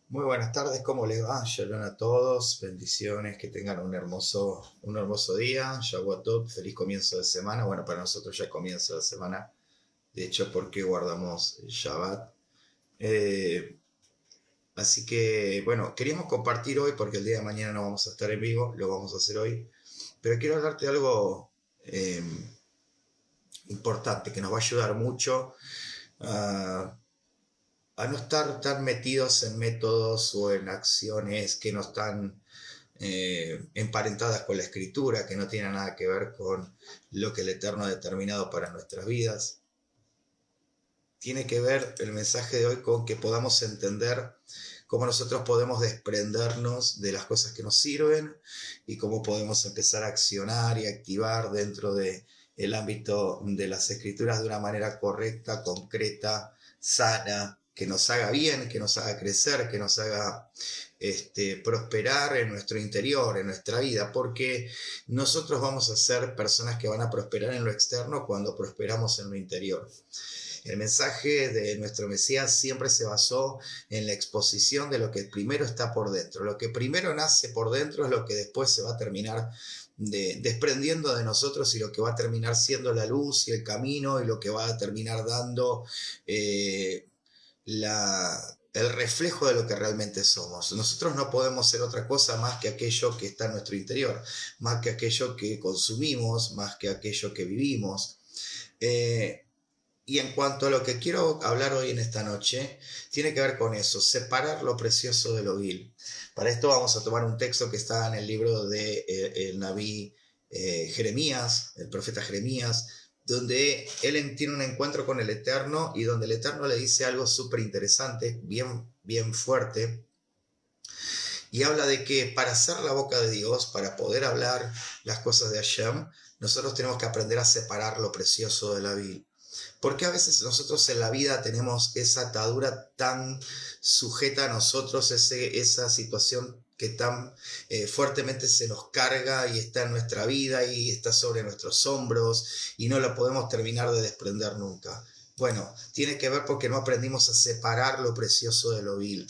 Muy buenas tardes, ¿cómo les va? Shalom a todos, bendiciones, que tengan un hermoso día. Shabbat Tov, feliz comienzo de semana. Bueno, para nosotros ya comienzo de semana, de hecho, porque guardamos el Shabbat. Eh, Así que, bueno, queríamos compartir hoy, porque el día de mañana no vamos a estar en vivo, lo vamos a hacer hoy, pero quiero hablarte de algo importante que nos va a ayudar mucho a no estar tan metidos en métodos o en acciones que no están emparentadas con la escritura, que no tienen nada que ver con lo que el Eterno ha determinado para nuestras vidas. Tiene que ver el mensaje de hoy con que podamos entender cómo nosotros podemos desprendernos de las cosas que nos sirven y cómo podemos empezar a accionar y activar dentro de el ámbito de las escrituras de una manera correcta, concreta, sana, que nos haga bien, que nos haga crecer, que nos haga prosperar en nuestro interior, en nuestra vida, porque nosotros vamos a ser personas que van a prosperar en lo externo cuando prosperamos en lo interior. El mensaje de nuestro Mesías siempre se basó en la exposición de lo que primero está por dentro. Lo que primero nace por dentro es lo que después se va a terminar desprendiendo de nosotros y lo que va a terminar siendo la luz y el camino y lo que va a terminar dando el reflejo de lo que realmente somos. Nosotros no podemos ser otra cosa más que aquello que está en nuestro interior, más que aquello que consumimos, más que aquello que vivimos. Y en cuanto a lo que quiero hablar hoy en esta noche, tiene que ver con eso, separar lo precioso de lo vil. Para esto vamos a tomar un texto que está en el libro de el Naví Jeremías, el profeta Jeremías, donde él tiene un encuentro con el Eterno y donde el Eterno le dice algo súper interesante, bien fuerte, y habla de que para ser la boca de Dios, para poder hablar las cosas de Hashem, nosotros tenemos que aprender a separar lo precioso de la vil. Porque a veces nosotros en la vida tenemos esa atadura tan sujeta a nosotros, esa situación que tan fuertemente se nos carga y está en nuestra vida y está sobre nuestros hombros y no la podemos terminar de desprender nunca? Bueno, tiene que ver porque no aprendimos a separar lo precioso de lo vil.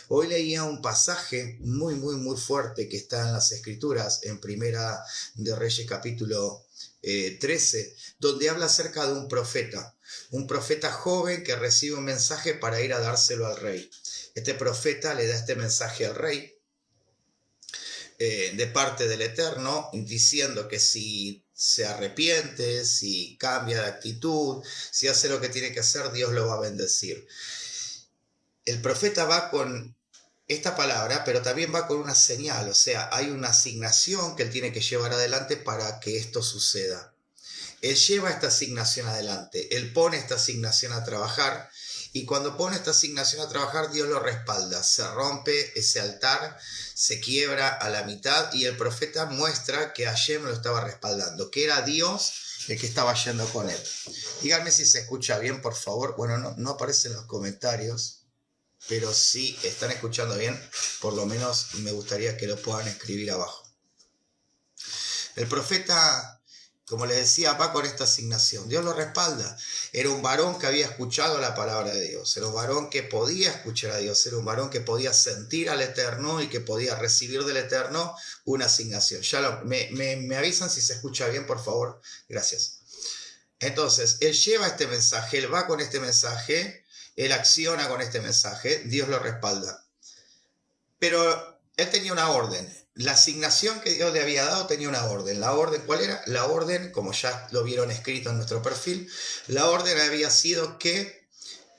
Hoy leía un pasaje muy fuerte que está en las Escrituras, en Primera de Reyes capítulo 13, donde habla acerca de un profeta joven que recibe un mensaje para ir a dárselo al rey. Este profeta le da este mensaje al rey de parte del Eterno, diciendo que si se arrepiente, si cambia de actitud, si hace lo que tiene que hacer, Dios lo va a bendecir. El profeta va con esta palabra, pero también va con una señal, o sea, hay una asignación que él tiene que llevar adelante para que esto suceda. Él lleva esta asignación adelante, él pone esta asignación a trabajar y cuando pone esta asignación a trabajar, Dios lo respalda, se rompe ese altar, se quiebra a la mitad y el profeta muestra que Hashem lo estaba respaldando, que era Dios el que estaba yendo con él. Díganme si se escucha bien, por favor. Bueno, no aparece en los comentarios, pero si están escuchando bien, por lo menos me gustaría que lo puedan escribir abajo. El profeta, como les decía, va con esta asignación. Dios lo respalda. Era un varón que había escuchado la palabra de Dios. Era un varón que podía escuchar a Dios. Era un varón que podía sentir al Eterno y que podía recibir del Eterno una asignación. Ya me avisan si se escucha bien, por favor. Gracias. Entonces, él lleva este mensaje, él va con este mensaje, él acciona con este mensaje, Dios lo respalda. Pero él tenía una orden. La asignación que Dios le había dado tenía una orden. ¿La orden cuál era? La orden, como ya lo vieron escrito en nuestro perfil, la orden había sido que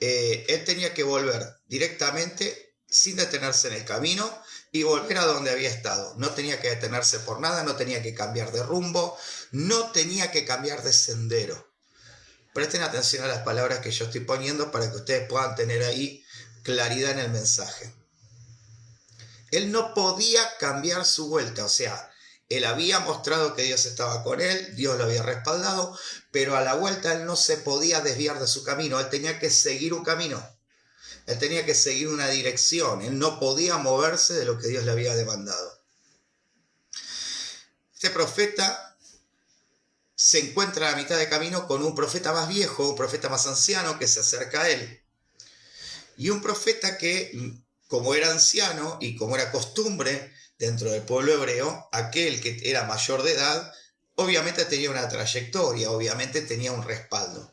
él tenía que volver directamente, sin detenerse en el camino, y volver a donde había estado. No tenía que detenerse por nada, no tenía que cambiar de rumbo, no tenía que cambiar de sendero. Presten atención a las palabras que yo estoy poniendo para que ustedes puedan tener ahí claridad en el mensaje. Él no podía cambiar su vuelta, o sea, él había mostrado que Dios estaba con él, Dios lo había respaldado, pero a la vuelta él no se podía desviar de su camino, él tenía que seguir un camino, él tenía que seguir una dirección, él no podía moverse de lo que Dios le había demandado. Este profeta se encuentra a la mitad de camino con un profeta más viejo, un profeta más anciano que se acerca a él. Y un profeta que como era anciano y como era costumbre dentro del pueblo hebreo, aquel que era mayor de edad, obviamente tenía una trayectoria, obviamente tenía un respaldo.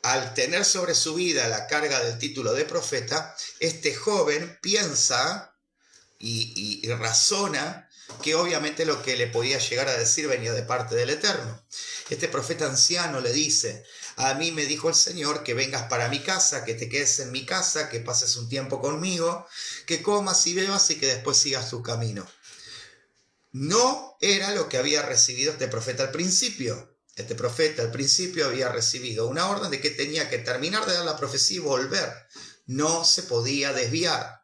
Al tener sobre su vida la carga del título de profeta, este joven piensa y razona que obviamente lo que le podía llegar a decir venía de parte del Eterno. Este profeta anciano le dice: a mí me dijo el Señor que vengas para mi casa, que te quedes en mi casa, que pases un tiempo conmigo, que comas y bebas y que después sigas tu camino. No era lo que había recibido este profeta al principio. Este profeta al principio había recibido una orden de que tenía que terminar de dar la profecía y volver. No se podía desviar.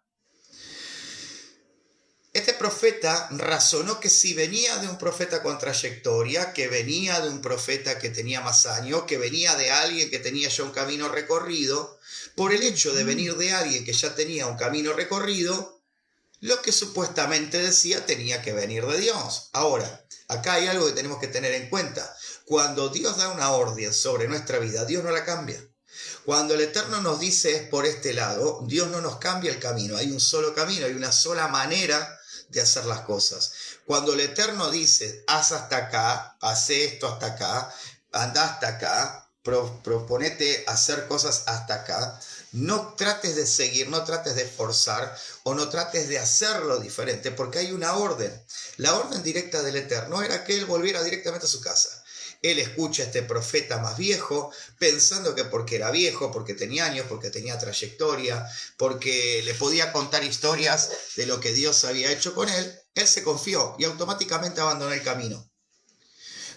Este profeta razonó que si venía de un profeta con trayectoria, que venía de un profeta que tenía más años, que venía de alguien que tenía ya un camino recorrido, por el hecho de venir de alguien que ya tenía un camino recorrido, lo que supuestamente decía tenía que venir de Dios. Ahora, acá hay algo que tenemos que tener en cuenta. Cuando Dios da una orden sobre nuestra vida, Dios no la cambia. Cuando el Eterno nos dice es por este lado, Dios no nos cambia el camino. Hay un solo camino, hay una sola manera de hacer las cosas. Cuando el Eterno dice, haz hasta acá, hace esto hasta acá, anda hasta acá, proponete hacer cosas hasta acá, no trates de seguir, no trates de forzar o no trates de hacerlo diferente, porque hay una orden. La orden directa del Eterno era que él volviera directamente a su casa. Él escucha a este profeta más viejo, pensando que porque era viejo, porque tenía años, porque tenía trayectoria, porque le podía contar historias de lo que Dios había hecho con él, él se confió y automáticamente abandonó el camino.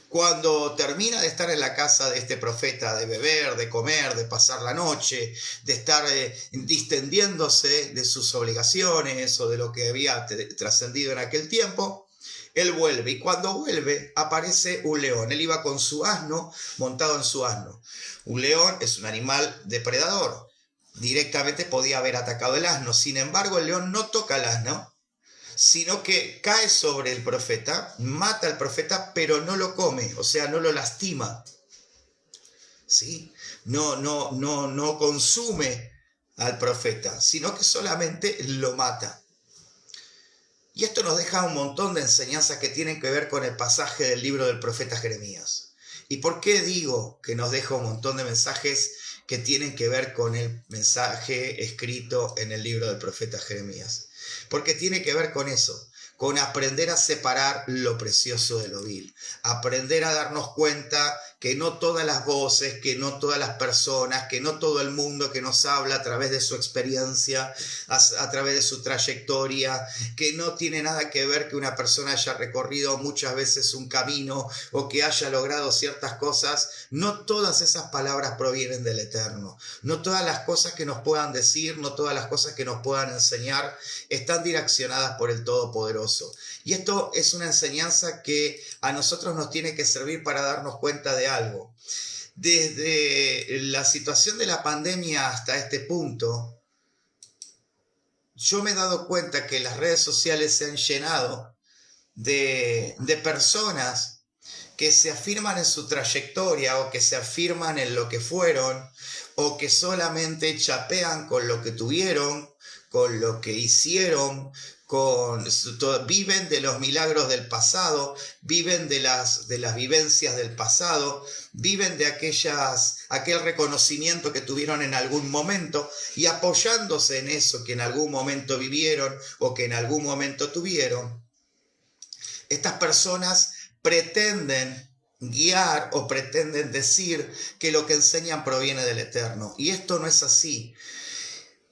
Cuando termina de estar en la casa de este profeta, de beber, de comer, de pasar la noche, de estar distendiéndose de sus obligaciones o de lo que había trascendido en aquel tiempo, él vuelve, y cuando vuelve aparece un león. Él iba con su asno, montado en su asno. Un león es un animal depredador. Directamente podía haber atacado el asno. Sin embargo, el león no toca el asno, sino que cae sobre el profeta, mata al profeta, pero no lo come, o sea, no lo lastima. ¿Sí? No consume al profeta, sino que solamente lo mata. Y esto nos deja un montón de enseñanzas que tienen que ver con el pasaje del libro del profeta Jeremías. ¿Y por qué digo que nos deja un montón de mensajes que tienen que ver con el mensaje escrito en el libro del profeta Jeremías? Porque tiene que ver con eso, con aprender a separar lo precioso de lo vil, aprender a darnos cuenta que no todas las voces, que no todas las personas, que no todo el mundo que nos habla a través de su experiencia, a través de su trayectoria, que no tiene nada que ver que una persona haya recorrido muchas veces un camino o que haya logrado ciertas cosas, no todas esas palabras provienen del Eterno, no todas las cosas que nos puedan decir, no todas las cosas que nos puedan enseñar están direccionadas por el Todopoderoso. Y esto es una enseñanza que a nosotros nos tiene que servir para darnos cuenta de algo. Desde la situación de la pandemia hasta este punto, yo me he dado cuenta que las redes sociales se han llenado de personas que se afirman en su trayectoria o que se afirman en lo que fueron o que solamente chapean con lo que tuvieron, con lo que hicieron, viven de los milagros del pasado, viven de las vivencias del pasado, viven de aquel reconocimiento que tuvieron en algún momento y apoyándose en eso que en algún momento vivieron o que en algún momento tuvieron. Estas personas pretenden guiar o pretenden decir que lo que enseñan proviene del Eterno, y esto no es así.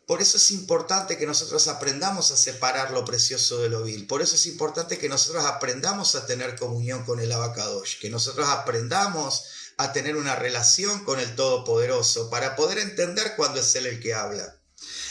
Por eso es importante que nosotros aprendamos a separar lo precioso de lo vil. Por eso es importante que nosotros aprendamos a tener comunión con el Abacadosh, que nosotros aprendamos a tener una relación con el Todopoderoso para poder entender cuándo es Él el que habla.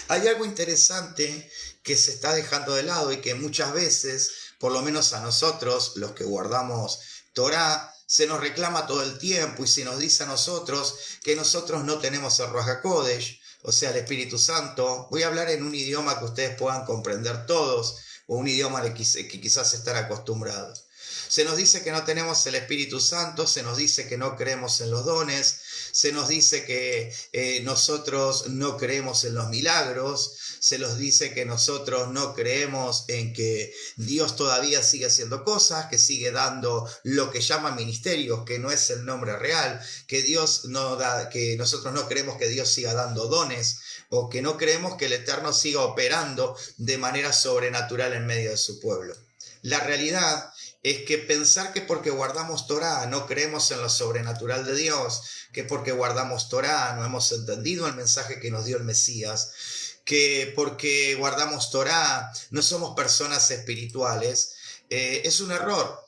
Hay algo interesante que se está dejando de lado y que muchas veces, por lo menos a nosotros, los que guardamos Torá, se nos reclama todo el tiempo y se nos dice a nosotros que nosotros no tenemos el Ruach HaKodesh, o sea, el Espíritu Santo. Voy a hablar en un idioma que ustedes puedan comprender todos, o un idioma que quizás están acostumbrados. Se nos dice que no tenemos el Espíritu Santo, se nos dice que no creemos en los dones, se nos dice que nosotros no creemos en los milagros, se nos dice que nosotros no creemos en que Dios todavía sigue haciendo cosas, que sigue dando lo que llaman ministerios, que no es el nombre real, que Dios no da, que nosotros no creemos que Dios siga dando dones, o que no creemos que el Eterno siga operando de manera sobrenatural en medio de su pueblo. La realidad es que pensar que porque guardamos Torá no creemos en lo sobrenatural de Dios, que porque guardamos Torá no hemos entendido el mensaje que nos dio el Mesías, que porque guardamos Torá no somos personas espirituales, es un error.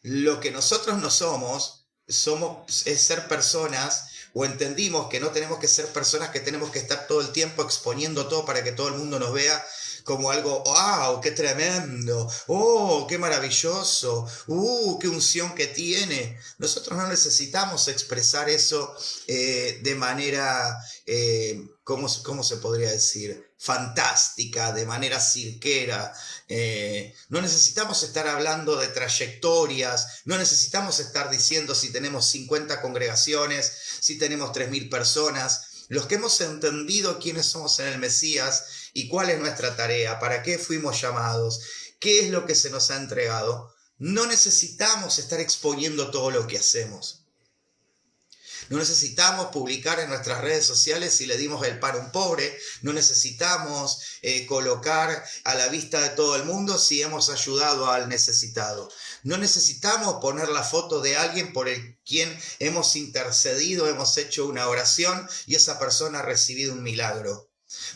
Lo que nosotros no somos es ser personas, o entendimos que no tenemos que ser personas que tenemos que estar todo el tiempo exponiendo todo para que todo el mundo nos vea como algo, wow, qué tremendo, oh, qué maravilloso, qué unción que tiene. Nosotros no necesitamos expresar eso de manera, ¿cómo se podría decir? Fantástica, de manera cirquera. No necesitamos estar hablando de trayectorias, no necesitamos estar diciendo si tenemos 50 congregaciones, si tenemos 3.000 personas. Los que hemos entendido quiénes somos en el Mesías y cuál es nuestra tarea, para qué fuimos llamados, qué es lo que se nos ha entregado, no necesitamos estar exponiendo todo lo que hacemos. No necesitamos publicar en nuestras redes sociales si le dimos el pan a un pobre. No necesitamos colocar a la vista de todo el mundo si hemos ayudado al necesitado. No necesitamos poner la foto de alguien por el quien hemos intercedido, hemos hecho una oración y esa persona ha recibido un milagro.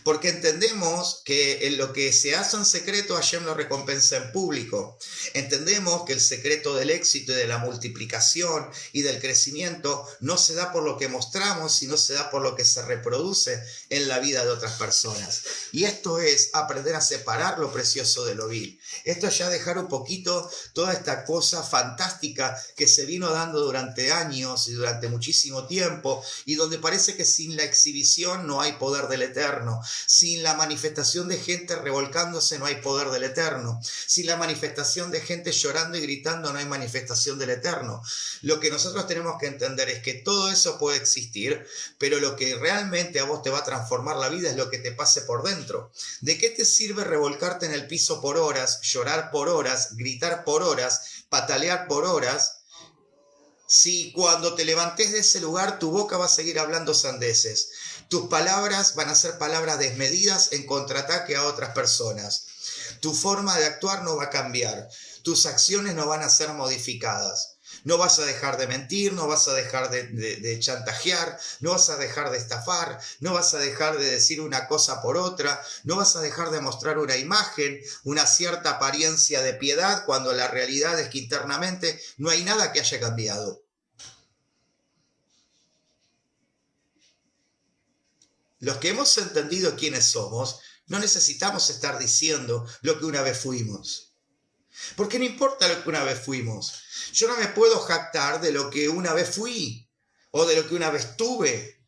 Porque entendemos que en lo que se hace en secreto, Hashem lo recompensa en público. Entendemos que el secreto del éxito y de la multiplicación y del crecimiento no se da por lo que mostramos, sino se da por lo que se reproduce en la vida de otras personas. Y esto es aprender a separar lo precioso de lo vil. Esto es ya dejar un poquito toda esta cosa fantástica que se vino dando durante años y durante muchísimo tiempo, y donde parece que sin la exhibición no hay poder del Eterno. Sin la manifestación de gente revolcándose no hay poder del Eterno. Sin la manifestación de gente llorando y gritando no hay manifestación del Eterno. Lo que nosotros tenemos que entender es que todo eso puede existir, pero lo que realmente a vos te va a transformar la vida es lo que te pase por dentro. ¿De qué te sirve revolcarte en el piso por horas, llorar por horas, gritar por horas, patalear por horas, si cuando te levantes de ese lugar tu boca va a seguir hablando sandeces? Tus palabras van a ser palabras desmedidas en contraataque a otras personas. Tu forma de actuar no va a cambiar. Tus acciones no van a ser modificadas. No vas a dejar de mentir, no vas a dejar de chantajear, no vas a dejar de estafar, no vas a dejar de decir una cosa por otra, no vas a dejar de mostrar una imagen, una cierta apariencia de piedad, cuando la realidad es que internamente no hay nada que haya cambiado. Los que hemos entendido quiénes somos, no necesitamos estar diciendo lo que una vez fuimos. Porque no importa lo que una vez fuimos. Yo no me puedo jactar de lo que una vez fui o de lo que una vez tuve.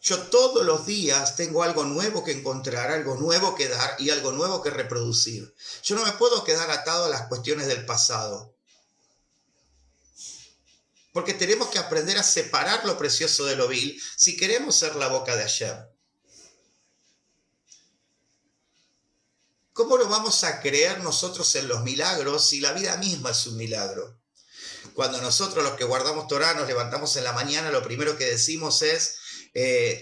Yo todos los días tengo algo nuevo que encontrar, algo nuevo que dar y algo nuevo que reproducir. Yo no me puedo quedar atado a las cuestiones del pasado. Porque tenemos que aprender a separar lo precioso de lo vil si queremos ser la boca de Hashem. ¿Cómo no vamos a creer nosotros en los milagros si la vida misma es un milagro? Cuando nosotros, los que guardamos Torá, nos levantamos en la mañana, lo primero que decimos es: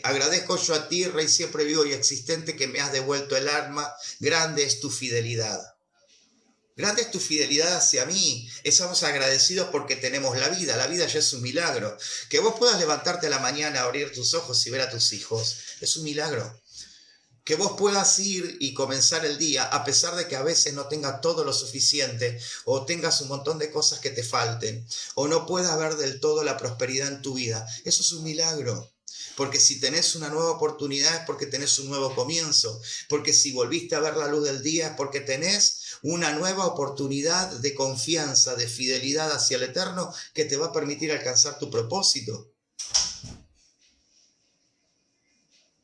agradezco yo a ti, Rey siempre vivo y existente, que me has devuelto el alma. Grande es tu fidelidad. Grande es tu fidelidad hacia mí. Estamos agradecidos porque tenemos la vida. La vida ya es un milagro. Que vos puedas levantarte a la mañana, abrir tus ojos y ver a tus hijos, es un milagro. Que vos puedas ir y comenzar el día, a pesar de que a veces no tengas todo lo suficiente, o tengas un montón de cosas que te falten, o no puedas ver del todo la prosperidad en tu vida. Eso es un milagro. Porque si tenés una nueva oportunidad es porque tenés un nuevo comienzo. Porque si volviste a ver la luz del día es porque tenés una nueva oportunidad de confianza, de fidelidad hacia el Eterno, que te va a permitir alcanzar tu propósito.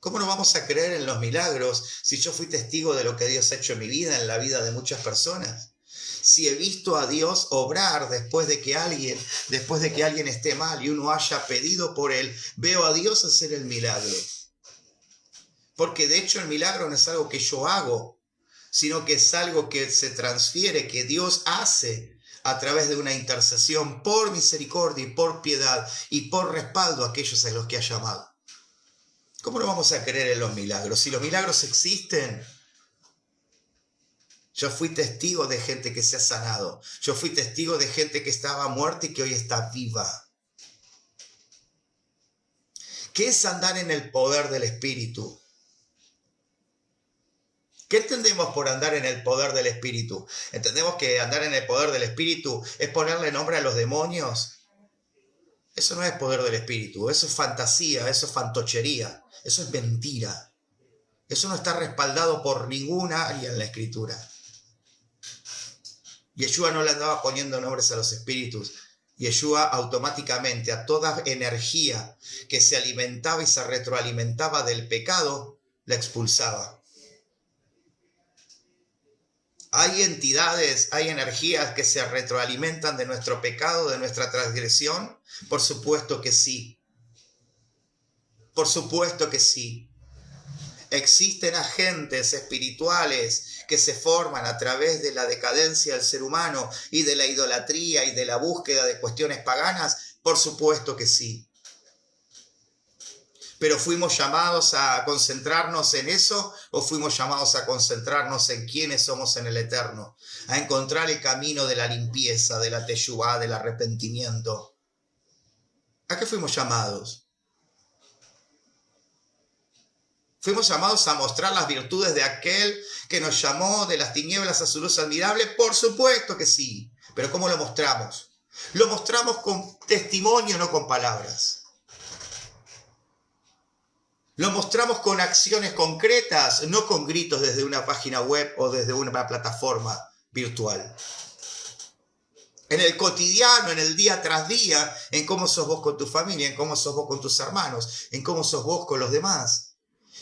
¿Cómo no vamos a creer en los milagros si yo fui testigo de lo que Dios ha hecho en mi vida, en la vida de muchas personas? Si he visto a Dios obrar después de que alguien esté mal y uno haya pedido por él, veo a Dios hacer el milagro. Porque de hecho el milagro no es algo que yo hago, sino que es algo que se transfiere, que Dios hace a través de una intercesión por misericordia y por piedad y por respaldo a aquellos a los que ha llamado. ¿Cómo no vamos a creer en los milagros? Si los milagros existen. Yo fui testigo de gente que se ha sanado. Yo fui testigo de gente que estaba muerta y que hoy está viva. ¿Qué es andar en el poder del Espíritu? ¿Qué entendemos por andar en el poder del Espíritu? ¿Entendemos que andar en el poder del Espíritu es ponerle nombre a los demonios? Eso no es poder del Espíritu, eso es fantasía, eso es fantochería, eso es mentira. Eso no está respaldado por ninguna área en la Escritura. Yeshua no le andaba poniendo nombres a los espíritus. Yeshua automáticamente a toda energía que se alimentaba y se retroalimentaba del pecado, la expulsaba. ¿Hay entidades, hay energías que se retroalimentan de nuestro pecado, de nuestra transgresión? Por supuesto que sí. Por supuesto que sí. Existen agentes espirituales que se forman a través de la decadencia del ser humano y de la idolatría y de la búsqueda de cuestiones paganas. Por supuesto que sí. ¿Pero fuimos llamados a concentrarnos en eso o fuimos llamados a concentrarnos en quiénes somos en el eterno? A encontrar el camino de la limpieza, de la teshuvá, del arrepentimiento. ¿A qué fuimos llamados? ¿Fuimos llamados a mostrar las virtudes de aquel que nos llamó de las tinieblas a su luz admirable? Por supuesto que sí. ¿Pero cómo lo mostramos? Lo mostramos con testimonio, no con palabras. Lo mostramos con acciones concretas, no con gritos desde una página web o desde una plataforma virtual. En el cotidiano, en el día tras día, en cómo sos vos con tu familia, en cómo sos vos con tus hermanos, en cómo sos vos con los demás.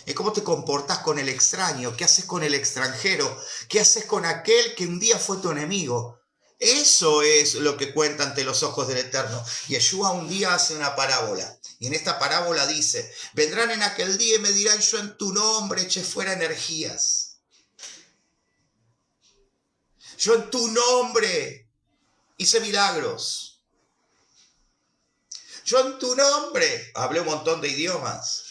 En cómo te comportás con el extraño, qué haces con el extranjero, qué haces con aquel que un día fue tu enemigo. Eso es lo que cuenta ante los ojos del Eterno. Yeshua un día hace una parábola. Y en esta parábola dice, vendrán en aquel día y me dirán, yo en tu nombre eché fuera energías. Yo en tu nombre hice milagros. Yo en tu nombre hablé un montón de idiomas.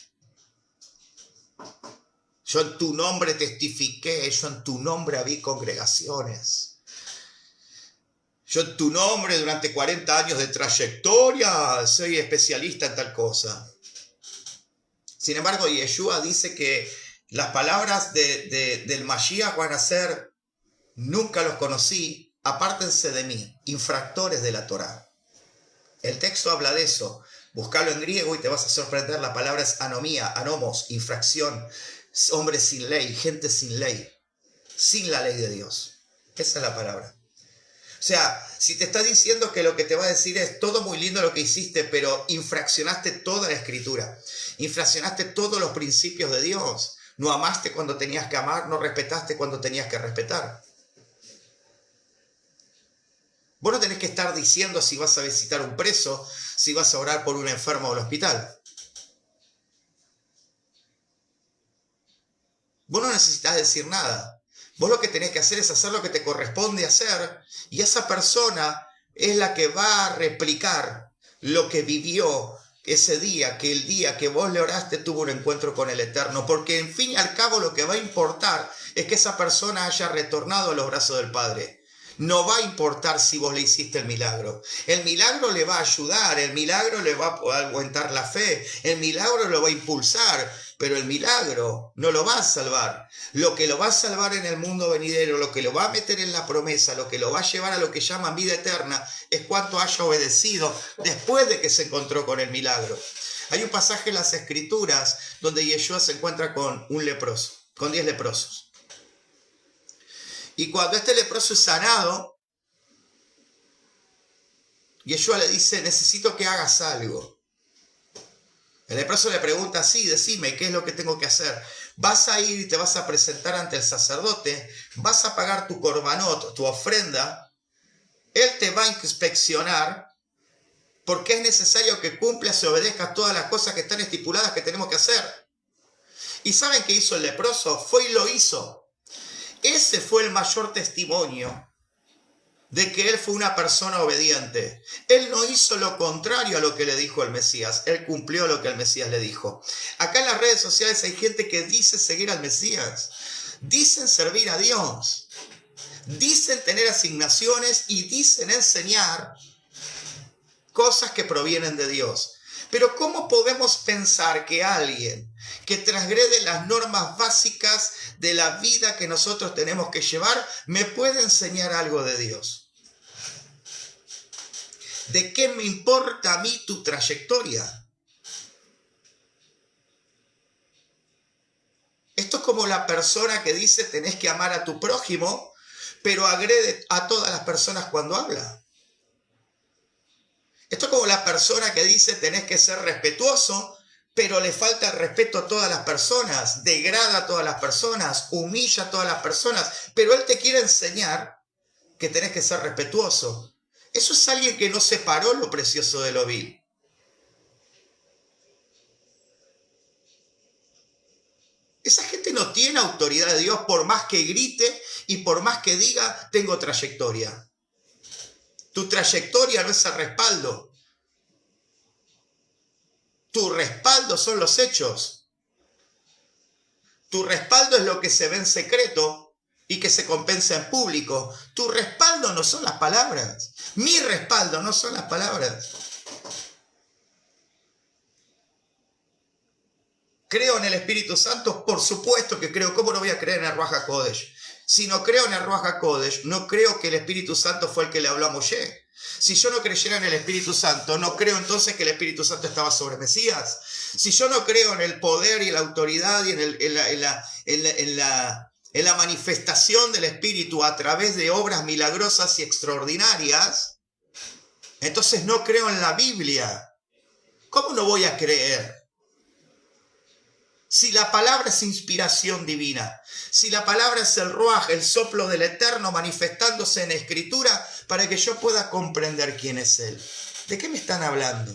Yo en tu nombre testifiqué, yo en tu nombre abrí congregaciones. Yo en tu nombre durante 40 años de trayectoria soy especialista en tal cosa. Sin embargo, Yeshua dice que las palabras del Mashiach van a ser, nunca los conocí, apártense de mí, infractores de la Torá. El texto habla de eso. Búscalo en griego y te vas a sorprender. La palabra es anomía, anomos, infracción. Hombres sin ley, gente sin ley, sin la ley de Dios. Esa es la palabra. O sea, si te está diciendo que lo que te va a decir es todo muy lindo lo que hiciste, pero infraccionaste toda la escritura, infraccionaste todos los principios de Dios, no amaste cuando tenías que amar, no respetaste cuando tenías que respetar. Vos no tenés que estar diciendo si vas a visitar un preso, si vas a orar por un enfermo del hospital. Vos no necesitas decir nada. Vos lo que tenés que hacer es hacer lo que te corresponde hacer y esa persona es la que va a replicar lo que vivió ese día, que el día que vos le oraste tuvo un encuentro con el Eterno, porque en fin y al cabo lo que va a importar es que esa persona haya retornado a los brazos del Padre. No va a importar si vos le hiciste el milagro. El milagro le va a ayudar, el milagro le va a aumentar la fe, el milagro lo va a impulsar, pero el milagro no lo va a salvar. Lo que lo va a salvar en el mundo venidero, lo que lo va a meter en la promesa, lo que lo va a llevar a lo que llaman vida eterna, es cuánto haya obedecido después de que se encontró con el milagro. Hay un pasaje en las Escrituras donde Yeshua se encuentra con un leproso, con 10 leprosos. Y cuando este leproso es sanado, Yeshua le dice, necesito que hagas algo. El leproso le pregunta, sí, decime, ¿qué es lo que tengo que hacer? Vas a ir y te vas a presentar ante el sacerdote, vas a pagar tu corbanot, tu ofrenda, Él te va a inspeccionar porque es necesario que cumplas y obedezcas todas las cosas que están estipuladas que tenemos que hacer. ¿Y saben qué hizo el leproso? Fue y lo hizo. Ese fue el mayor testimonio de que él fue una persona obediente. Él no hizo lo contrario a lo que le dijo el Mesías. Él cumplió lo que el Mesías le dijo. Acá en las redes sociales hay gente que dice seguir al Mesías. Dicen servir a Dios. Dicen tener asignaciones y dicen enseñar cosas que provienen de Dios. Pero ¿cómo podemos pensar que alguien que transgrede las normas básicas de la vida que nosotros tenemos que llevar me puede enseñar algo de Dios? ¿De qué me importa a mí tu trayectoria? Esto es como la persona que dice tenés que amar a tu prójimo, pero agrede a todas las personas cuando habla. Esto es como la persona que dice tenés que ser respetuoso, pero le falta el respeto a todas las personas, degrada a todas las personas, humilla a todas las personas, pero él te quiere enseñar que tenés que ser respetuoso. Eso es alguien que no separó lo precioso de lo vil. Esa gente no tiene autoridad de Dios por más que grite y por más que diga tengo trayectoria. Tu trayectoria no es el respaldo. Tu respaldo son los hechos. Tu respaldo es lo que se ve en secreto y que se compensa en público. Tu respaldo no son las palabras. Mi respaldo no son las palabras. ¿Creo en el Espíritu Santo? Por supuesto que creo. ¿Cómo no voy a creer en el Ruach HaKodesh? Si no creo en el Ruach HaKodesh, no creo que el Espíritu Santo fue el que le habló a Moshe. Si yo no creyera en el Espíritu Santo, no creo entonces que el Espíritu Santo estaba sobre Mesías. Si yo no creo en el poder y la autoridad y en la manifestación del Espíritu a través de obras milagrosas y extraordinarias, entonces no creo en la Biblia. ¿Cómo no voy a creer? Si la palabra es inspiración divina, si la palabra es el Ruaj, el soplo del Eterno manifestándose en Escritura para que yo pueda comprender quién es Él. ¿De qué me están hablando?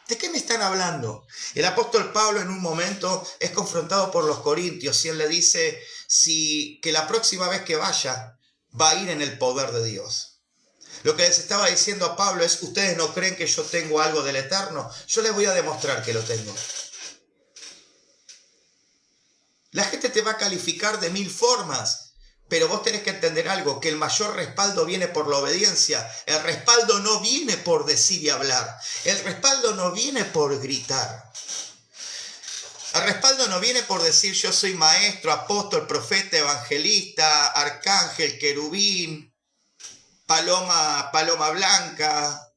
¿De qué me están hablando? El apóstol Pablo en un momento es confrontado por los corintios y él le dice que la próxima vez que vaya va a ir en el poder de Dios. Lo que les estaba diciendo a Pablo es, ¿ustedes no creen que yo tengo algo del Eterno? Yo les voy a demostrar que lo tengo. La gente te va a calificar de 1000 formas, pero vos tenés que entender algo, que el mayor respaldo viene por la obediencia. El respaldo no viene por decir y hablar. El respaldo no viene por gritar. El respaldo no viene por decir yo soy maestro, apóstol, profeta, evangelista, arcángel, querubín, paloma blanca,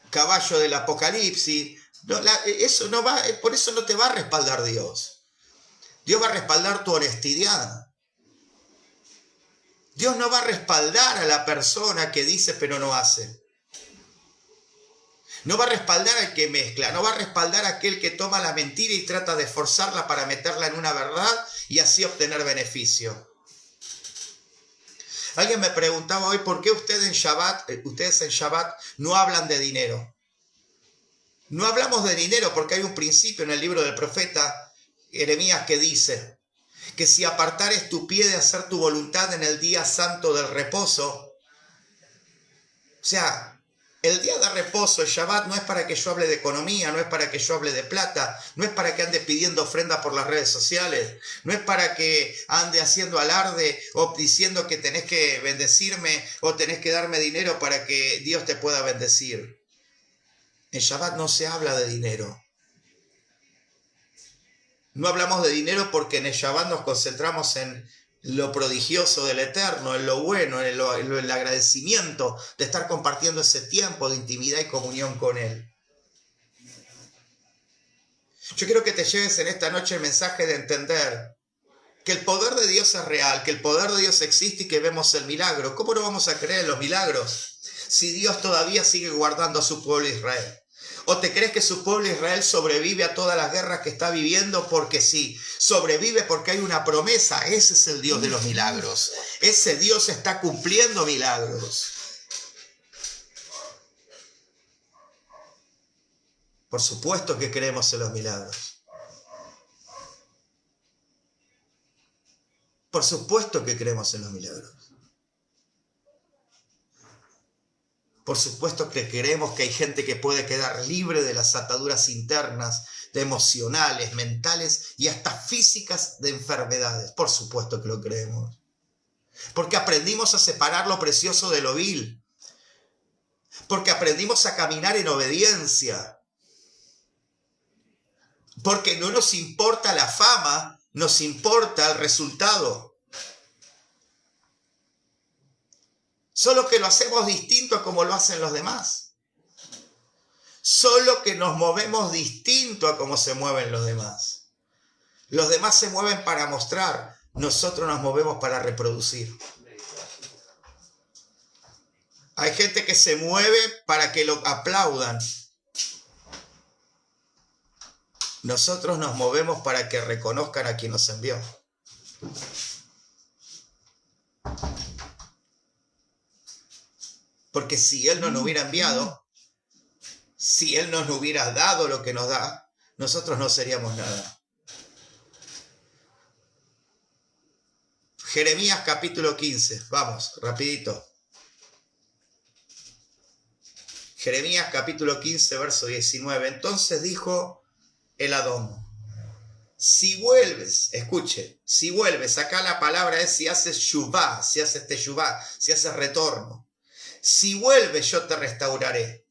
caballo del apocalipsis. No, eso no va, por eso no te va a respaldar Dios. Dios va a respaldar tu honestidad. Dios no va a respaldar a la persona que dice pero no hace. No va a respaldar al que mezcla, no va a respaldar a aquel que toma la mentira y trata de forzarla para meterla en una verdad y así obtener beneficio. Alguien me preguntaba hoy, ¿por qué ustedes en Shabbat no hablan de dinero? No hablamos de dinero porque hay un principio en el libro del profeta Jeremías que dice que si apartares tu pie de hacer tu voluntad en el día santo del reposo, o sea, el día de reposo, el Shabbat, no es para que yo hable de economía, no es para que yo hable de plata, no es para que ande pidiendo ofrenda por las redes sociales, no es para que ande haciendo alarde o diciendo que tenés que bendecirme o tenés que darme dinero para que Dios te pueda bendecir. En Shabbat no se habla de dinero. No hablamos de dinero porque en el Shabbat nos concentramos en lo prodigioso del Eterno, en lo bueno, en el agradecimiento de estar compartiendo ese tiempo de intimidad y comunión con Él. Yo quiero que te lleves en esta noche el mensaje de entender que el poder de Dios es real, que el poder de Dios existe y que vemos el milagro. ¿Cómo no vamos a creer en los milagros si Dios todavía sigue guardando a su pueblo Israel? ¿O te crees que su pueblo Israel sobrevive a todas las guerras que está viviendo? Porque sí, sobrevive porque hay una promesa. Ese es el Dios de los milagros. Ese Dios está cumpliendo milagros. Por supuesto que creemos en los milagros. Por supuesto que creemos en los milagros. Por supuesto que creemos que hay gente que puede quedar libre de las ataduras internas, de emocionales, mentales y hasta físicas de enfermedades. Por supuesto que lo creemos. Porque aprendimos a separar lo precioso de lo vil. Porque aprendimos a caminar en obediencia. Porque no nos importa la fama, nos importa el resultado. Solo que lo hacemos distinto a como lo hacen los demás. Solo que nos movemos distinto a como se mueven los demás. Los demás se mueven para mostrar, nosotros nos movemos para reproducir. Hay gente que se mueve para que lo aplaudan. Nosotros nos movemos para que reconozcan a quien nos envió. Porque si Él no nos hubiera enviado, si Él no nos hubiera dado lo que nos da, nosotros no seríamos nada. Jeremías capítulo 15, vamos, rapidito. Jeremías capítulo 15, verso 19. Entonces dijo el Adón, si vuelves, escuche, si vuelves, acá la palabra es si haces shuvá, si haces teshuvá, si haces retorno. Si vuelves, yo te restauraré.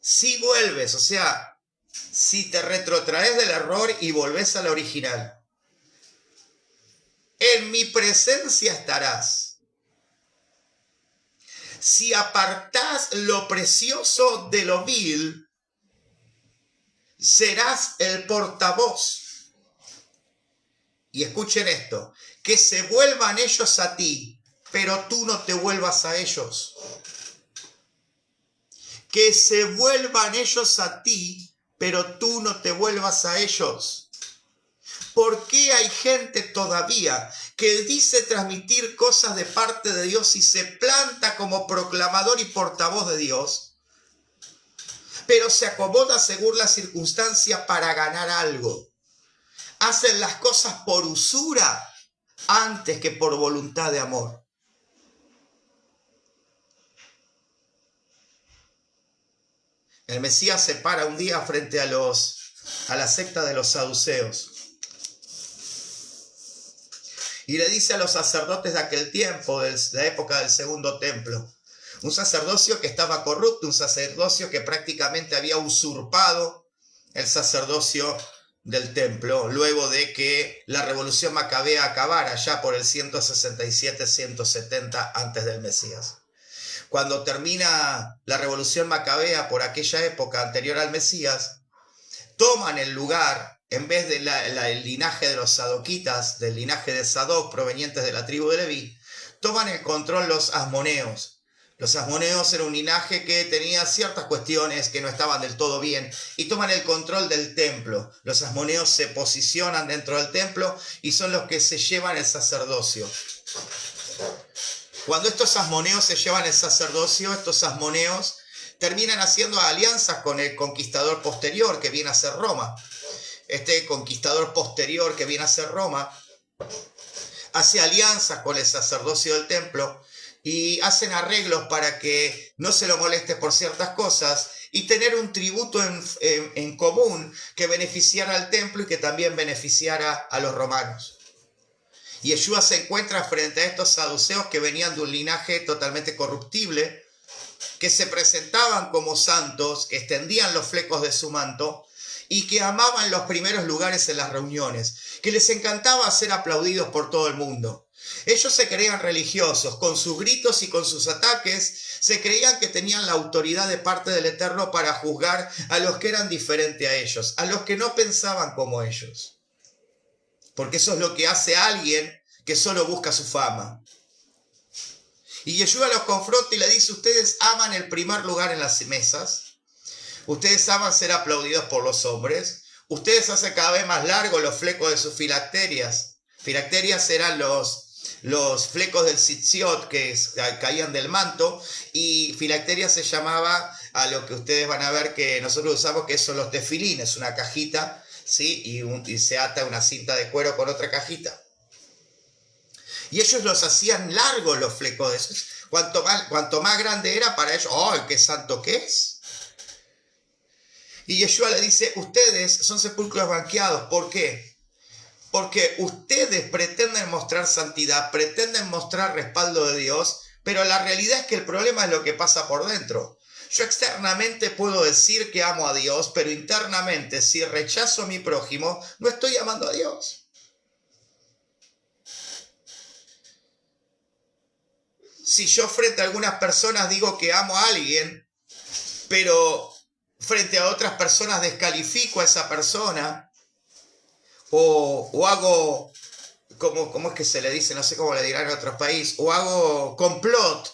Si vuelves, o sea, si te retrotraes del error y volvés al original. En mi presencia estarás. Si apartás lo precioso de lo vil, serás el portavoz. Y escuchen esto, que se vuelvan ellos a ti, pero tú no te vuelvas a ellos. Que se vuelvan ellos a ti, pero tú no te vuelvas a ellos. ¿Por qué hay gente todavía que dice transmitir cosas de parte de Dios y se planta como proclamador y portavoz de Dios, pero se acomoda según la circunstancia para ganar algo? Hacen las cosas por usura antes que por voluntad de amor. El Mesías se para un día frente a la secta de los saduceos y le dice a los sacerdotes de aquel tiempo, de la época del segundo templo, un sacerdocio que estaba corrupto, un sacerdocio que prácticamente había usurpado el sacerdocio del templo, luego de que la revolución macabea acabara ya por el 167-170 antes del Mesías. Cuando termina la revolución macabea por aquella época anterior al Mesías, toman el lugar, en vez del linaje de los sadoquitas, del linaje de Sadoc provenientes de la tribu de Leví, toman el control los asmoneos. Los asmoneos eran un linaje que tenía ciertas cuestiones que no estaban del todo bien y toman el control del templo. Los asmoneos se posicionan dentro del templo y son los que se llevan el sacerdocio. Cuando estos asmoneos se llevan el sacerdocio, estos asmoneos terminan haciendo alianzas con el conquistador posterior que viene a ser Roma. Este conquistador posterior que viene a ser Roma hace alianzas con el sacerdocio del templo y hacen arreglos para que no se lo moleste por ciertas cosas y tener un tributo en común que beneficiara al templo y que también beneficiara a los romanos. Y Yeshua se encuentra frente a estos saduceos que venían de un linaje totalmente corruptible, que se presentaban como santos, que extendían los flecos de su manto y que amaban los primeros lugares en las reuniones, que les encantaba ser aplaudidos por todo el mundo. Ellos se creían religiosos, con sus gritos y con sus ataques, se creían que tenían la autoridad de parte del Eterno para juzgar a los que eran diferentes a ellos, a los que no pensaban como ellos. Porque eso es lo que hace alguien que solo busca su fama. Y Yeshua los confronta y le dice, ustedes aman el primer lugar en las mesas, Ustedes aman ser aplaudidos por los hombres. Ustedes hacen cada vez más largos los flecos de sus filacterias. Filacterias eran los flecos del tzitziot que caían del manto, y filacteria se llamaba a lo que ustedes van a ver que nosotros usamos, que son los tefilines, una cajita, ¿sí? Y se ata una cinta de cuero con otra cajita. Y ellos los hacían largos los flecos de esos. Cuanto más grande era para ellos, ¡ay, qué santo que es! Y Yeshua le dice, ustedes son sepulcros blanqueados. ¿Por qué? Porque ustedes pretenden mostrar santidad, pretenden mostrar respaldo de Dios, pero la realidad es que el problema es lo que pasa por dentro. Yo externamente puedo decir que amo a Dios, pero internamente, si rechazo a mi prójimo, no estoy amando a Dios. Si yo frente a algunas personas digo que amo a alguien, pero frente a otras personas descalifico a esa persona, o hago, ¿cómo es que se le dice? No sé cómo le dirán en otros países, o hago complot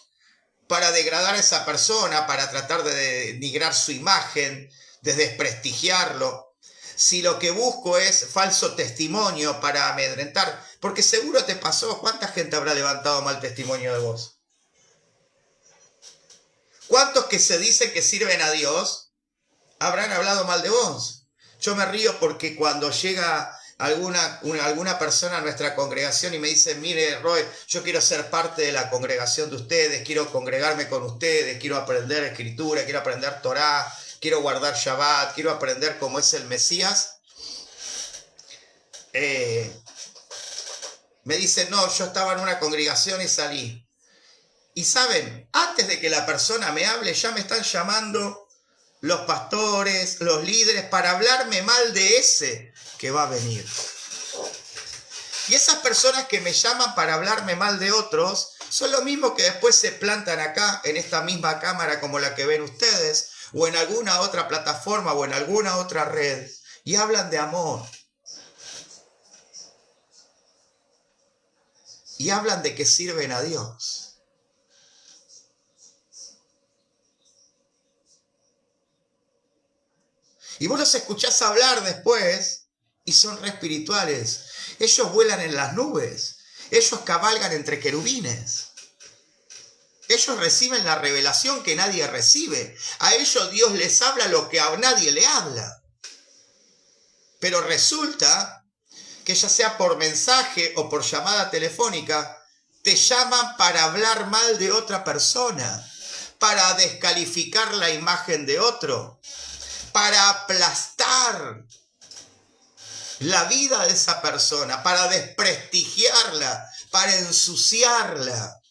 para degradar a esa persona, para tratar de denigrar su imagen, de desprestigiarlo. Si lo que busco es falso testimonio para amedrentar, porque seguro te pasó, ¿cuánta gente habrá levantado mal testimonio de vos? ¿Cuántos que se dicen que sirven a Dios habrán hablado mal de vos? Yo me río porque cuando llega alguna persona a nuestra congregación y me dice, mire, Roy, yo quiero ser parte de la congregación de ustedes, quiero congregarme con ustedes, quiero aprender escritura, quiero aprender Torá, quiero guardar Shabbat, quiero aprender cómo es el Mesías. Me dicen, no, yo estaba en una congregación y salí. Y saben, antes de que la persona me hable, ya me están llamando los pastores, los líderes, para hablarme mal de ese que va a venir. Y esas personas que me llaman para hablarme mal de otros, son lo mismo que después se plantan acá, en esta misma cámara como la que ven ustedes, o en alguna otra plataforma, o en alguna otra red, y hablan de amor. Y hablan de que sirven a Dios. Y vos los escuchás hablar después y son re espirituales. Ellos vuelan en las nubes. Ellos cabalgan entre querubines. Ellos reciben la revelación que nadie recibe. A ellos Dios les habla lo que a nadie le habla. Pero resulta que ya sea por mensaje o por llamada telefónica, te llaman para hablar mal de otra persona, para descalificar la imagen de otro, para aplastar la vida de esa persona, para desprestigiarla, para ensuciarla.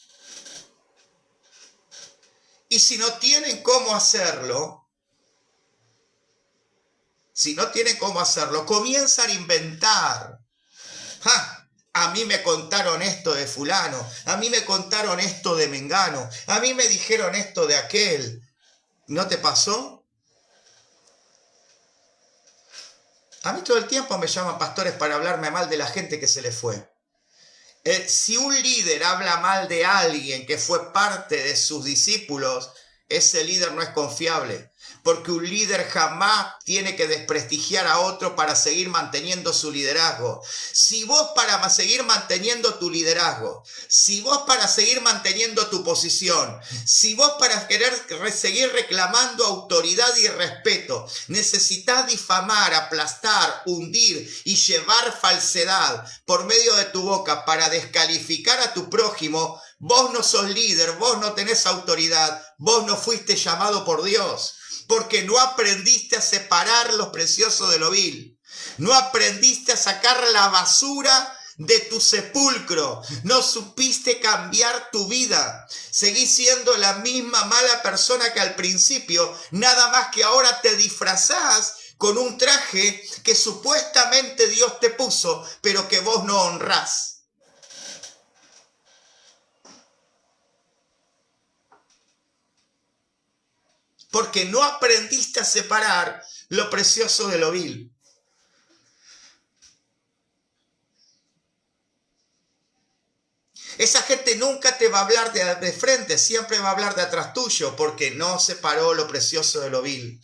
Y si no tienen cómo hacerlo, comienzan a inventar. A mí me contaron esto de fulano, a mí me contaron esto de mengano, a mí me dijeron esto de aquel. ¿No te pasó? A mí todo el tiempo me llaman pastores para hablarme mal de la gente que se le fue. Si un líder habla mal de alguien que fue parte de sus discípulos, ese líder no es confiable. Porque un líder jamás tiene que desprestigiar a otro para seguir manteniendo su liderazgo. Si vos para seguir manteniendo tu liderazgo, si vos para seguir manteniendo tu posición, si vos para querer seguir reclamando autoridad y respeto, necesitas difamar, aplastar, hundir y llevar falsedad por medio de tu boca para descalificar a tu prójimo, vos no sos líder, vos no tenés autoridad, vos no fuiste llamado por Dios. Porque no aprendiste a separar lo precioso de lo vil. No aprendiste a sacar la basura de tu sepulcro. No supiste cambiar tu vida. Seguís siendo la misma mala persona que al principio. Nada más que ahora te disfrazás con un traje que supuestamente Dios te puso, pero que vos no honrás. Porque no aprendiste a separar lo precioso de lo vil. Esa gente nunca te va a hablar de frente, siempre va a hablar de atrás tuyo, porque no separó lo precioso de lo vil.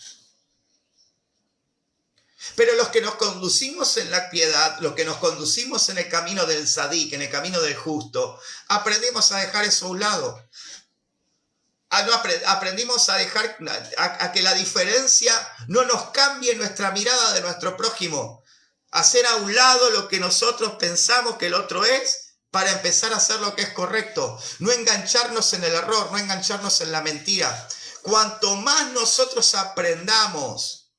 Pero los que nos conducimos en la piedad, los que nos conducimos en el camino del Sadik, en el camino del justo, aprendimos a dejar eso a un lado. Aprendimos a dejar a que la diferencia no nos cambie nuestra mirada de nuestro prójimo. Hacer a un lado lo que nosotros pensamos que el otro es para empezar a hacer lo que es correcto. No engancharnos en el error, no engancharnos en la mentira. Cuanto más nosotros aprendamos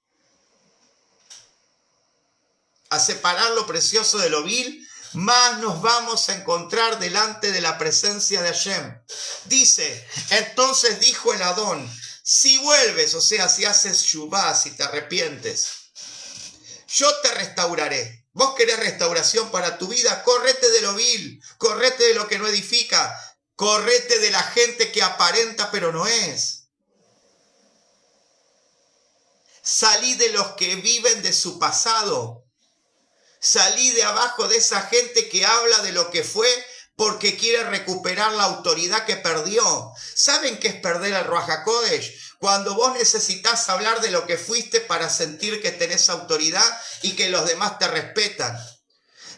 a separar lo precioso de lo vil, más nos vamos a encontrar delante de la presencia de Hashem. Dice, entonces dijo el Adón, si vuelves, o sea, si haces shuvá, si te arrepientes, yo te restauraré. Vos querés restauración para tu vida, correte de lo vil, correte de lo que no edifica, correte de la gente que aparenta pero no es. Salí de los que viven de su pasado. Salí de abajo de esa gente que habla de lo que fue porque quiere recuperar la autoridad que perdió. ¿Saben qué es perder el Ruach HaKodesh? Cuando vos necesitas hablar de lo que fuiste para sentir que tenés autoridad y que los demás te respetan.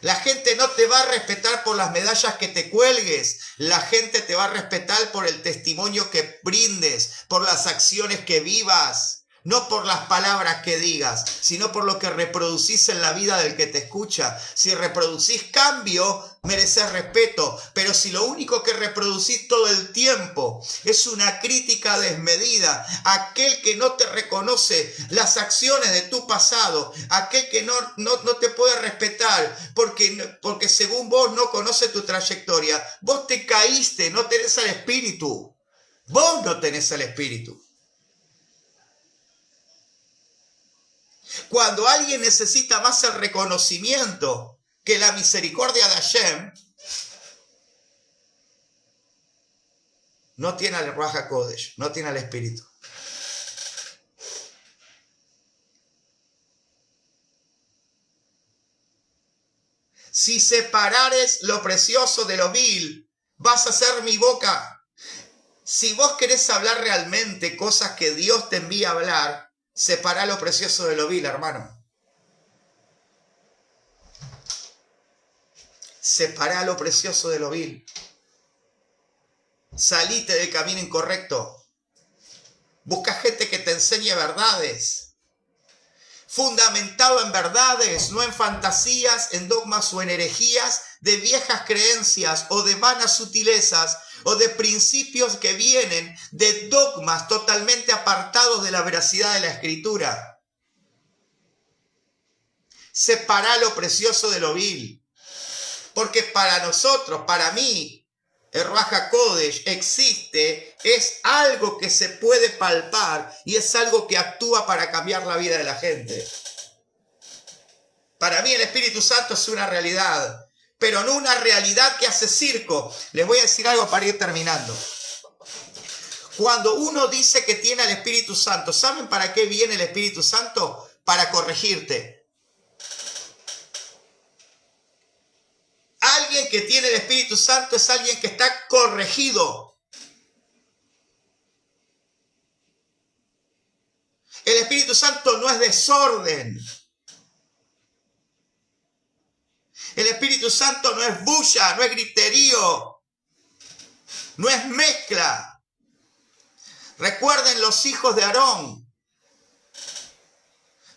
La gente no te va a respetar por las medallas que te cuelgues. La gente te va a respetar por el testimonio que brindes, por las acciones que vivas. No por las palabras que digas, sino por lo que reproducís en la vida del que te escucha. Si reproducís cambio, mereces respeto. Pero si lo único que reproducís todo el tiempo es una crítica desmedida, aquel que no te reconoce las acciones de tu pasado, aquel que no te puede respetar porque según vos no conoce tu trayectoria, vos te caíste, no tenés al espíritu. Vos no tenés al espíritu. Cuando alguien necesita más el reconocimiento que la misericordia de Hashem, no tiene al Ruach HaKodesh, no tiene al Espíritu. Si separares lo precioso de lo vil, vas a ser mi boca. Si vos querés hablar realmente cosas que Dios te envía a hablar, separá lo precioso de lo vil, hermano. Separá lo precioso de lo vil. Salite del camino incorrecto. Busca gente que te enseñe verdades. Fundamentado en verdades, no en fantasías, en dogmas o en herejías de viejas creencias o de vanas sutilezas o de principios que vienen de dogmas totalmente apartados de la veracidad de la Escritura. Separá lo precioso de lo vil. Porque para nosotros, para mí, el Ruach HaKodesh existe, es algo que se puede palpar y es algo que actúa para cambiar la vida de la gente. Para mí el Espíritu Santo es una realidad, pero no una realidad que hace circo. Les voy a decir algo para ir terminando. Cuando uno dice que tiene al Espíritu Santo, ¿saben para qué viene el Espíritu Santo? Para corregirte. Alguien que tiene el Espíritu Santo es alguien que está corregido. El Espíritu Santo no es desorden. El Espíritu Santo no es bulla, no es griterío, no es mezcla. Recuerden los hijos de Aarón.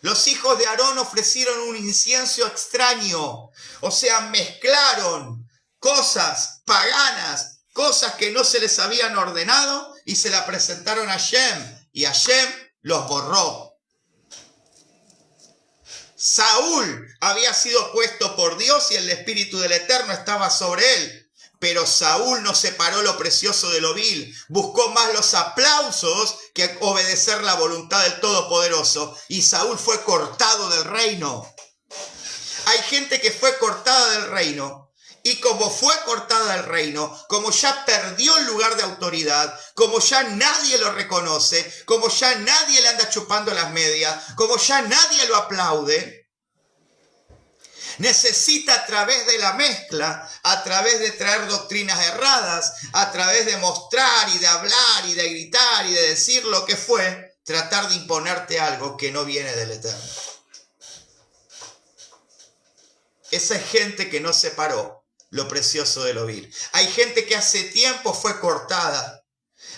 Los hijos de Aarón ofrecieron un incienso extraño, o sea, mezclaron cosas paganas, cosas que no se les habían ordenado y se la presentaron a Hashem, y Hashem los borró. Saúl había sido puesto por Dios y el Espíritu del Eterno estaba sobre él. Pero Saúl no separó lo precioso de lo vil. Buscó más los aplausos que obedecer la voluntad del Todopoderoso. Y Saúl fue cortado del reino. Hay gente que fue cortada del reino. Y como fue cortada del reino, como ya perdió el lugar de autoridad, como ya nadie lo reconoce, como ya nadie le anda chupando las medias, como ya nadie lo aplaude, necesita a través de la mezcla, a través de traer doctrinas erradas, a través de mostrar y de hablar y de gritar y de decir lo que fue, tratar de imponerte algo que no viene del Eterno. Esa es gente que no separó lo precioso de lo vil. Hay gente que hace tiempo fue cortada.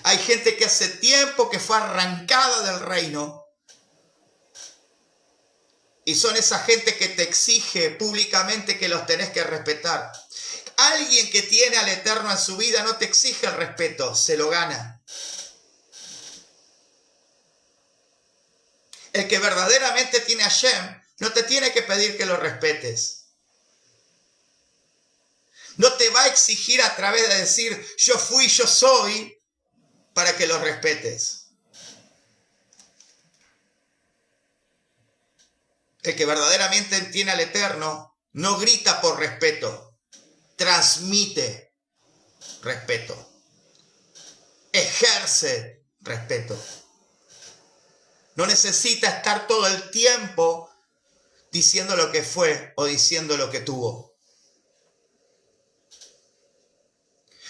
Hay gente que hace tiempo que fue arrancada del reino. Y son esa gente que te exige públicamente que los tenés que respetar. Alguien que tiene al Eterno en su vida no te exige el respeto, se lo gana. El que verdaderamente tiene a Hashem no te tiene que pedir que lo respetes. No te va a exigir a través de decir yo fui, yo soy, para que lo respetes. El que verdaderamente tiene al Eterno no grita por respeto, transmite respeto, ejerce respeto. No necesita estar todo el tiempo diciendo lo que fue o diciendo lo que tuvo.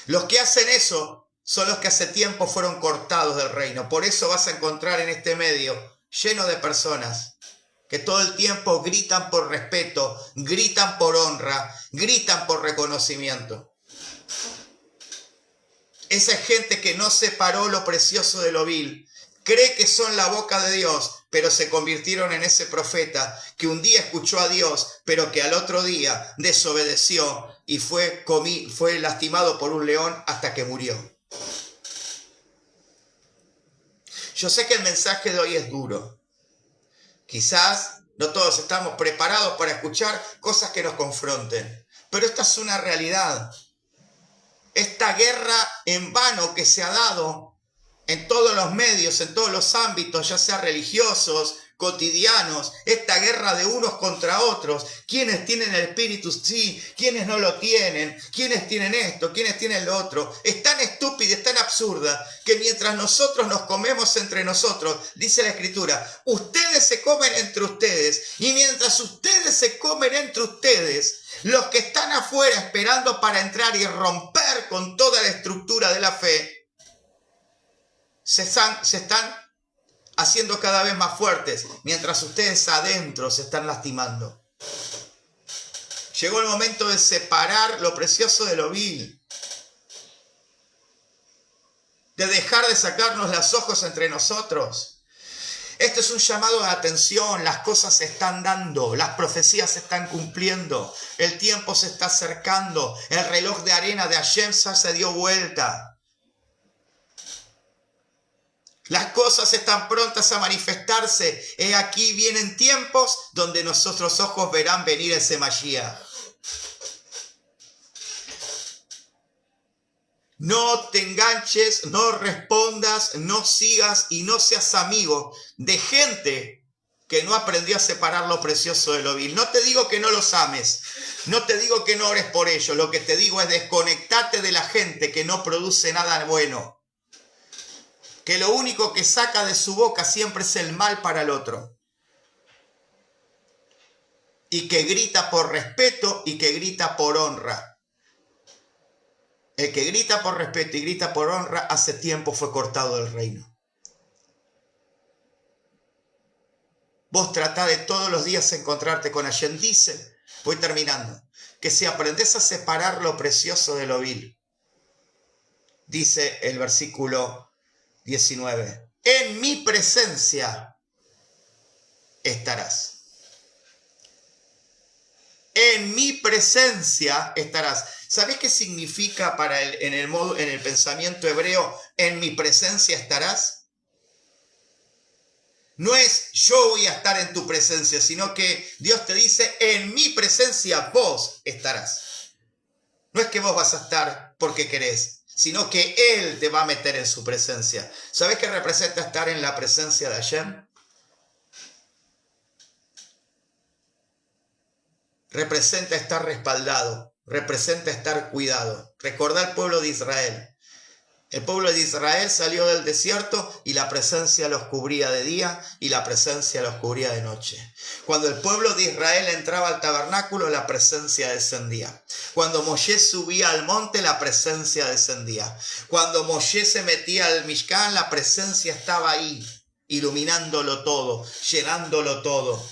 Los que hacen eso son los que hace tiempo fueron cortados del reino. Por eso vas a encontrar en este medio lleno de personas que todo el tiempo gritan por respeto, gritan por honra, gritan por reconocimiento. Esa es gente que no separó lo precioso de lo vil. Cree que son la boca de Dios, pero se convirtieron en ese profeta que un día escuchó a Dios, pero que al otro día desobedeció y fue lastimado por un león hasta que murió. Yo sé que el mensaje de hoy es duro. Quizás no todos estamos preparados para escuchar cosas que nos confronten, pero esta es una realidad. Esta guerra en vano que se ha dado en todos los medios, en todos los ámbitos, ya sea religiosos, cotidianos, esta guerra de unos contra otros, quienes tienen el espíritu, sí, quienes no lo tienen, quienes tienen esto, quienes tienen lo otro, es tan estúpida, es tan absurda, que mientras nosotros nos comemos entre nosotros, dice la Escritura, ustedes se comen entre ustedes, y mientras ustedes se comen entre ustedes, los que están afuera esperando para entrar y romper con toda la estructura de la fe, se están haciendo cada vez más fuertes, mientras ustedes adentro se están lastimando. Llegó el momento de separar lo precioso de lo vil, de dejar de sacarnos los ojos entre nosotros. Esto es un llamado de atención, las cosas se están dando, las profecías se están cumpliendo, el tiempo se está acercando, el reloj de arena de Hashem se dio vuelta. Las cosas están prontas a manifestarse. He aquí vienen tiempos donde nuestros ojos verán venir ese Mashiach. No te enganches, no respondas, no sigas y no seas amigo de gente que no aprendió a separar lo precioso de lo vil. No te digo que no los ames, no te digo que no ores por ellos. Lo que te digo es desconectate de la gente que no produce nada bueno, que lo único que saca de su boca siempre es el mal para el otro, y que grita por respeto y que grita por honra. El que grita por respeto y grita por honra hace tiempo fue cortado del reino. Vos tratá de todos los días encontrarte con Hashem. Dice, voy terminando, que si aprendés a separar lo precioso de lo vil, dice el versículo 19, en mi presencia estarás. En mi presencia estarás. ¿Sabés qué significa en el pensamiento hebreo, en mi presencia estarás? No es yo voy a estar en tu presencia, sino que Dios te dice, en mi presencia vos estarás. No es que vos vas a estar porque querés, sino que Él te va a meter en su presencia. ¿Sabés qué representa estar en la presencia de Hashem? Representa estar respaldado, representa estar cuidado. Recordá al pueblo de Israel. El pueblo de Israel salió del desierto y la presencia los cubría de día y la presencia los cubría de noche. Cuando el pueblo de Israel entraba al tabernáculo, la presencia descendía. Cuando Moisés subía al monte, la presencia descendía. Cuando Moisés se metía al Mishkan, la presencia estaba ahí, iluminándolo todo, llenándolo todo.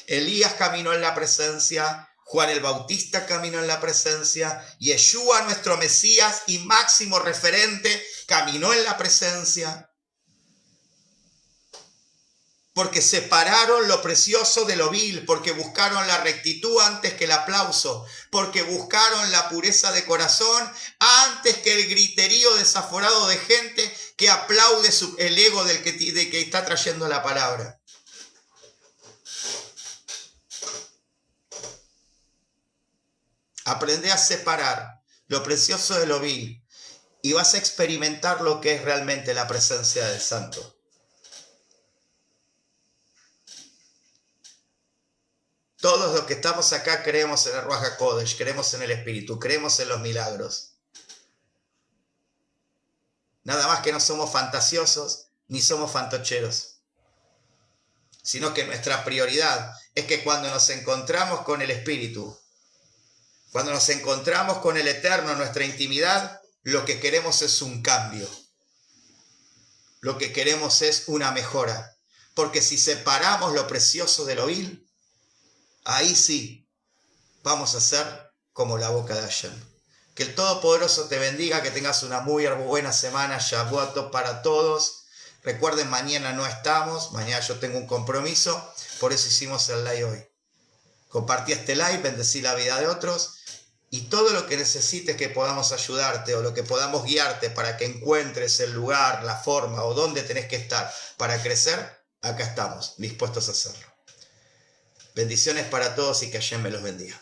Elías caminó en la presencia, Juan el Bautista caminó en la presencia, Yeshua, nuestro Mesías y máximo referente, caminó en la presencia. Porque separaron lo precioso de lo vil, porque buscaron la rectitud antes que el aplauso, porque buscaron la pureza de corazón antes que el griterío desaforado de gente que aplaude el ego de que está trayendo la palabra. Aprende a separar lo precioso de lo vil y vas a experimentar lo que es realmente la presencia del Santo. Todos los que estamos acá creemos en el Ruach HaKodesh, creemos en el Espíritu, creemos en los milagros. Nada más que no somos fantasiosos ni somos fantocheros, sino que nuestra prioridad es que cuando nos encontramos con el Espíritu, cuando nos encontramos con el Eterno en nuestra intimidad, lo que queremos es un cambio. Lo que queremos es una mejora. Porque si separamos lo precioso de lo vil, ahí sí vamos a ser como la boca de Hashem. Que el Todopoderoso te bendiga, que tengas una muy buena semana. Shavuot Tov para todos. Recuerden, mañana no estamos, mañana yo tengo un compromiso, por eso hicimos el live hoy. Compartí este live, bendecí la vida de otros y todo lo que necesites que podamos ayudarte o lo que podamos guiarte para que encuentres el lugar, la forma o dónde tenés que estar para crecer, acá estamos, dispuestos a hacerlo. Bendiciones para todos y que Hashem me los bendiga.